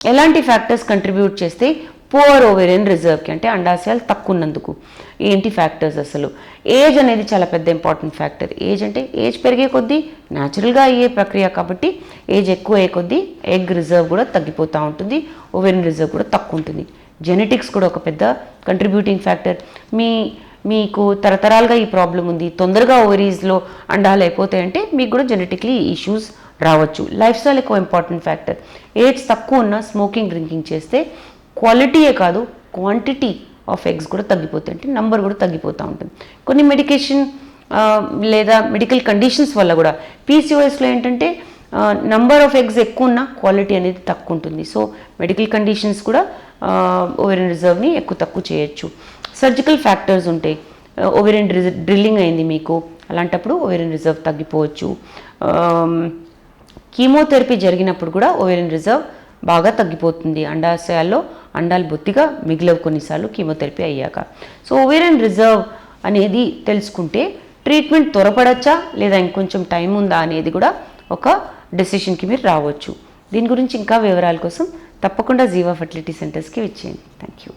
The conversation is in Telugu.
ఎలాంటి ఫ్యాక్టర్స్ కంట్రిబ్యూట్ చేస్తే పువర్ ఓవేరియన్ రిజర్వ్కి, అంటే అండాశయాలు తక్కువ ఉన్నందుకు ఏంటి ఫ్యాక్టర్స్ అసలు? ఏజ్ అనేది చాలా పెద్ద ఇంపార్టెంట్ ఫ్యాక్టర్. ఏజ్ అంటే ఏజ్ పెరిగే కొద్దీ న్యాచురల్గా అయ్యే ప్రక్రియ కాబట్టి ఏజ్ ఎక్కువ అయ్యే కొద్దీ ఎగ్ రిజర్వ్ కూడా తగ్గిపోతూ ఉంటుంది, ఓవేరియన్ రిజర్వ్ కూడా తక్కువ ఉంటుంది. జెనెటిక్స్ కూడా ఒక పెద్ద కంట్రిబ్యూటింగ్ ఫ్యాక్టర్. మీకు తరతరాలుగా ఈ ప్రాబ్లం ఉంది, తొందరగా ఓవరీస్లో అండాలు అయిపోతాయంటే మీకు కూడా జెనెటిక్లీ ఇష్యూస్ రావచ్చు. లైఫ్ స్టైల్ ఎక్కువ ఇంపార్టెంట్ ఫ్యాక్టర్. ఏజ్ తక్కువ ఉన్న స్మోకింగ్ డ్రింకింగ్ చేస్తే క్వాలిటీయే కాదు క్వాంటిటీ ఆఫ్ ఎగ్స్ కూడా తగ్గిపోతాయి, అంటే నంబర్ కూడా తగ్గిపోతూ ఉంటుంది. కొన్ని మెడికేషన్ లేదా మెడికల్ కండిషన్స్ వల్ల కూడా పీసీఓఎస్లో ఏంటంటే నంబర్ ఆఫ్ ఎగ్స్ ఎక్కువ ఉన్న క్వాలిటీ అనేది తక్కువ ఉంటుంది. సో మెడికల్ కండిషన్స్ కూడా ఓవేరియన్ రిజర్వ్ని ఎక్కువ తక్కువ చేయొచ్చు. సర్జికల్ ఫ్యాక్టర్స్ ఉంటాయి. ఓవేరియన్ డ్రిల్లింగ్ అయింది మీకు, అలాంటప్పుడు ఓవేరియన్ రిజర్వ్ తగ్గిపోవచ్చు. కీమోథెరపీ జరిగినప్పుడు కూడా ఓవేరియన్ రిజర్వ్ బాగా తగ్గిపోతుంది. అండాశయాల్లో అండాలు బొత్తిగా మిగిలవు కొన్నిసార్లు కీమోథెరపీ అయ్యాక. సో ఓవేరియన్ రిజర్వ్ అనేది తెలుసుకుంటే ట్రీట్మెంట్ త్వరపడచ్చా లేదా ఇంకొంచెం టైం ఉందా అనేది కూడా ఒక డెసిషన్కి మీరు రావచ్చు. దీని గురించి ఇంకా వివరాల కోసం తప్పకుండా జీవా ఫర్టిలిటీ సెంటర్స్కి వచ్చేయండి. Thank you.